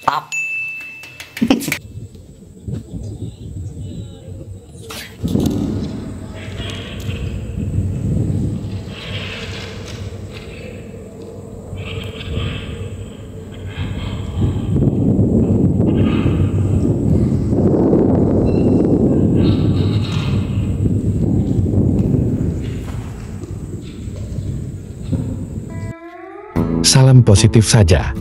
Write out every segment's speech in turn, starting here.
Tap. Salam positif saja.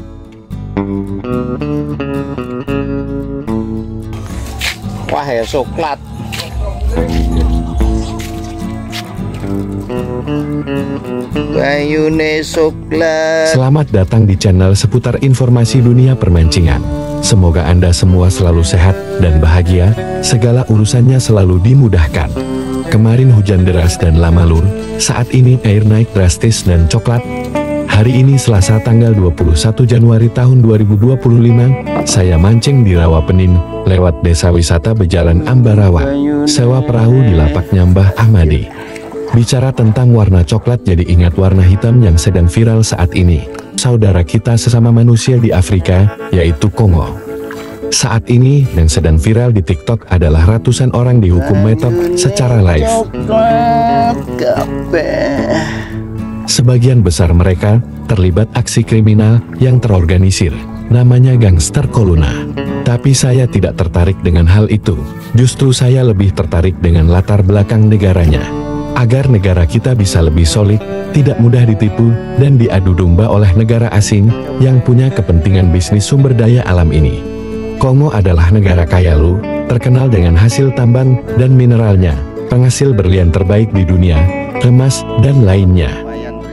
Wah ya coklat. Bayune coklat. Selamat datang di channel seputar informasi dunia permancingan. Semoga Anda semua selalu sehat dan bahagia, segala urusannya selalu dimudahkan. Kemarin hujan deras dan lama lur, saat ini air naik drastis dan coklat. Hari ini Selasa tanggal 21 Januari tahun 2025, saya mancing di Rawa Penin, lewat desa wisata Bejalan Ambarawa, sewa perahu di lapaknya Mbah Ahmadi. Bicara tentang warna coklat jadi ingat warna hitam yang sedang viral saat ini. Saudara kita sesama manusia di Afrika, yaitu Kongo. Saat ini yang sedang viral di TikTok adalah ratusan orang dihukum metok secara live. Sebagian besar mereka terlibat aksi kriminal yang terorganisir, namanya gangster Koluna. Tapi saya tidak tertarik dengan hal itu, justru saya lebih tertarik dengan latar belakang negaranya. Agar negara kita bisa lebih solid, tidak mudah ditipu, dan diadu domba oleh negara asing yang punya kepentingan bisnis sumber daya alam ini. Kongo adalah negara kaya lu, terkenal dengan hasil tambang dan mineralnya, penghasil berlian terbaik di dunia, emas, dan lainnya.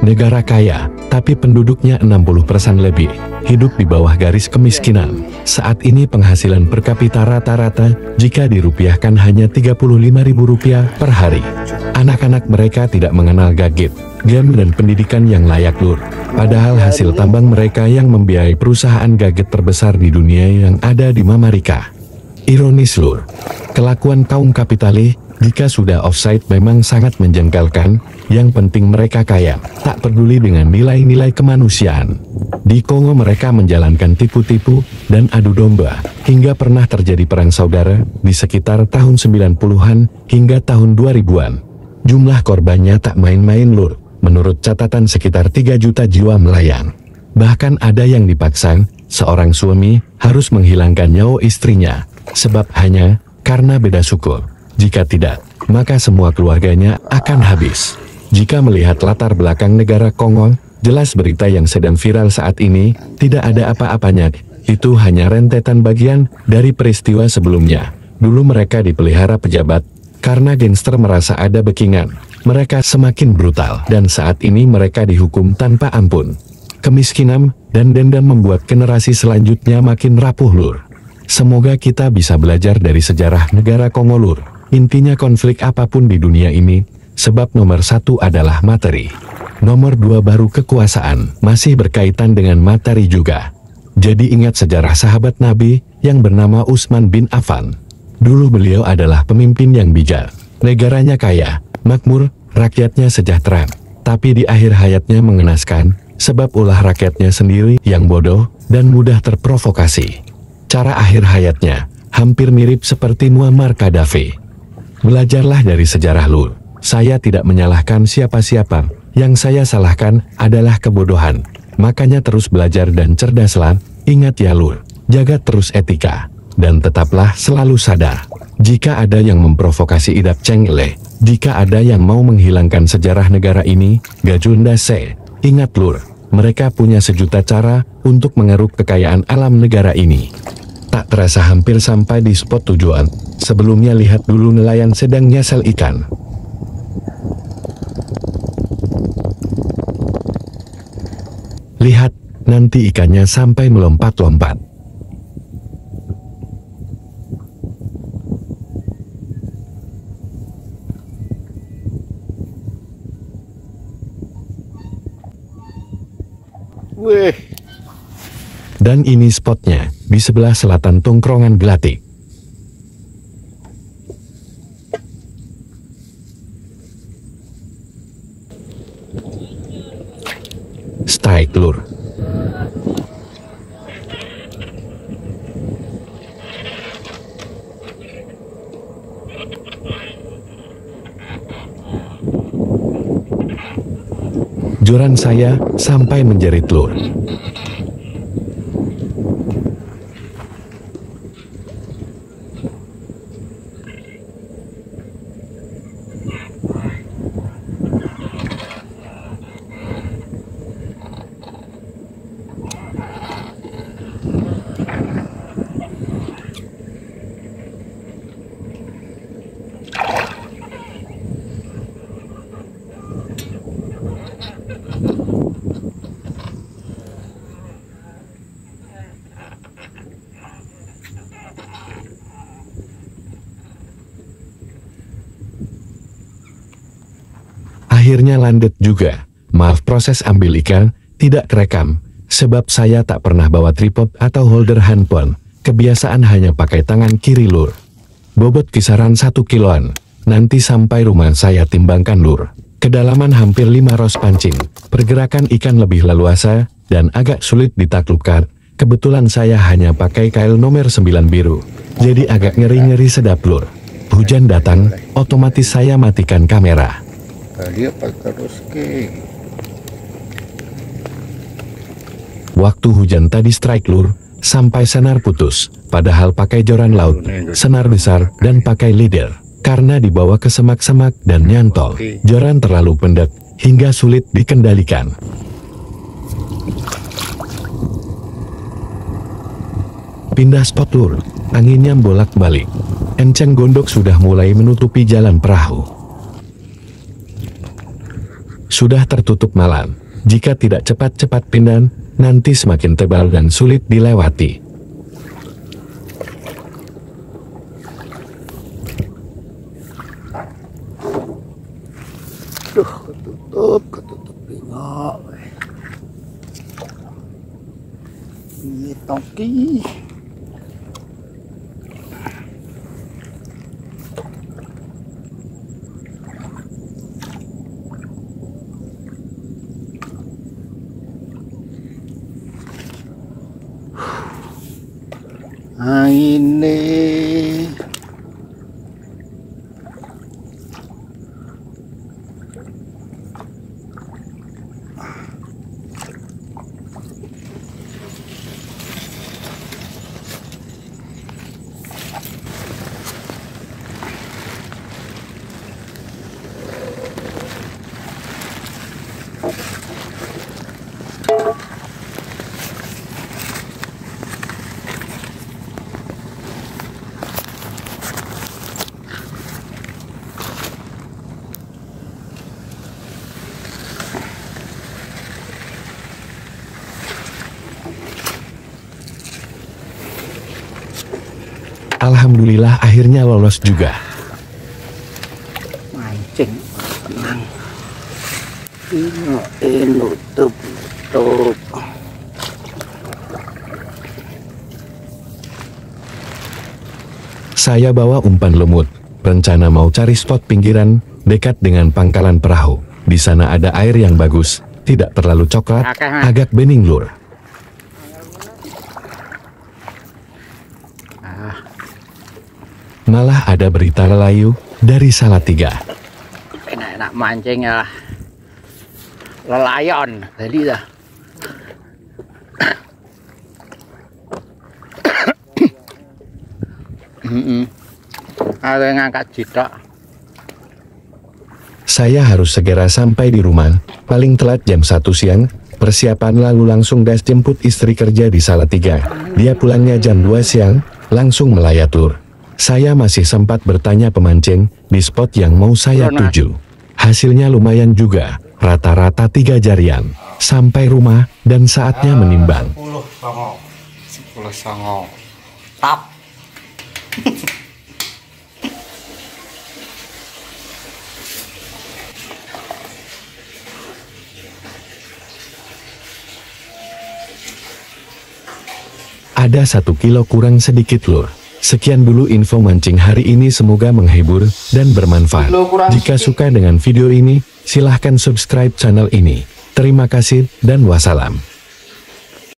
Negara kaya, tapi penduduknya 60% lebih, hidup di bawah garis kemiskinan. Saat ini penghasilan per kapita rata-rata, jika dirupiahkan hanya Rp35.000 per hari. Anak-anak mereka tidak mengenal gadget, game dan pendidikan yang layak lur. Padahal hasil tambang mereka yang membiayai perusahaan gadget terbesar di dunia yang ada di Amerika. Ironis lur, kelakuan kaum kapitalis, jika sudah offside memang sangat menjengkelkan, yang penting mereka kaya, tak peduli dengan nilai-nilai kemanusiaan. Di Kongo mereka menjalankan tipu-tipu dan adu domba, hingga pernah terjadi perang saudara di sekitar tahun 90-an hingga tahun 2000-an. Jumlah korbannya tak main-main lur, menurut catatan sekitar 3 juta jiwa melayang. Bahkan ada yang dipaksa, seorang suami harus menghilangkan nyawa istrinya, sebab hanya karena beda suku. Jika tidak, maka semua keluarganya akan habis. Jika melihat latar belakang negara Kongo, jelas berita yang sedang viral saat ini tidak ada apa-apanya. Itu hanya rentetan bagian dari peristiwa sebelumnya. Dulu mereka dipelihara pejabat, karena gangster merasa ada backingan. Mereka semakin brutal, dan saat ini mereka dihukum tanpa ampun. Kemiskinan dan dendam membuat generasi selanjutnya makin rapuh lur. Semoga kita bisa belajar dari sejarah negara Kongo lur. Intinya konflik apapun di dunia ini, sebab nomor 1 adalah materi. Nomor 2 baru kekuasaan, masih berkaitan dengan materi juga. Jadi ingat sejarah sahabat Nabi, yang bernama Utsman bin Affan. Dulu beliau adalah pemimpin yang bijak. Negaranya kaya, makmur, rakyatnya sejahtera. Tapi di akhir hayatnya mengenaskan, sebab ulah rakyatnya sendiri yang bodoh, dan mudah terprovokasi. Cara akhir hayatnya, hampir mirip seperti Muammar Gaddafi. Belajarlah dari sejarah lur. Saya tidak menyalahkan siapa-siapa, yang saya salahkan adalah kebodohan. Makanya terus belajar dan cerdaslah, ingat ya lur, jaga terus etika, dan tetaplah selalu sadar. Jika ada yang memprovokasi idap cengle, jika ada yang mau menghilangkan sejarah negara ini, gajunda se, ingat lur, mereka punya sejuta cara untuk mengeruk kekayaan alam negara ini. Tak terasa hampir sampai di spot tujuan. Sebelumnya lihat dulu nelayan sedang nyasel ikan. Lihat, nanti ikannya sampai melompat-lompat. Wih. Dan ini spotnya, di sebelah selatan tongkrongan Gelatik. Strike lur. joran saya sampai menjerit lur. Akhirnya landet juga. Maaf, proses ambil ikan tidak kerekam, sebab saya tak pernah bawa tripod atau holder handphone. Kebiasaan hanya pakai tangan kiri lur. Bobot kisaran 1 kiloan. Nanti sampai rumah saya timbangkan lur. Kedalaman hampir 5 ros pancing. Pergerakan ikan lebih leluasa dan agak sulit ditaklukkan. Kebetulan saya hanya pakai kail nomor 9 biru. Jadi agak ngeri-ngeri sedap lur. Hujan datang, otomatis saya matikan kamera. Waktu hujan tadi strike lur, sampai senar putus, padahal pakai joran laut, senar besar, dan pakai leader. Karena dibawa ke semak-semak dan nyantol, joran terlalu pendek, hingga sulit dikendalikan. Pindah spot lur, anginnya bolak-balik. Enceng gondok sudah mulai menutupi jalan perahu. Sudah tertutup malam. Jika tidak cepat-cepat pindah, nanti semakin tebal dan sulit dilewati. Ketutup bingok. Ini toki. Ini Alhamdulillah akhirnya lolos juga. mancing tenang. Nutup. Saya bawa umpan lumut. Rencana mau cari spot pinggiran dekat dengan pangkalan perahu. Di sana ada air yang bagus, tidak terlalu coklat, agak bening lur. Malah ada berita lelayu dari Salatiga. Enak-enak mancing ya. Lelayon tadi dah. Ada yang ngangkat jitok. Saya harus segera sampai di rumah, paling telat jam 1 siang. Persiapan lalu langsung gas jemput istri kerja di Salatiga. Dia pulangnya jam 2 siang, langsung melayat lur. Saya masih sempat bertanya pemancing di spot yang mau saya tuju. Hasilnya lumayan juga, rata-rata 3 jarian. Sampai rumah dan saatnya menimbang. 10 songo. Tap. Ada 1 kilo kurang sedikit lur. Sekian dulu info mancing hari ini, semoga menghibur dan bermanfaat. Jika suka dengan video ini, silahkan subscribe channel ini. Terima kasih dan wassalam.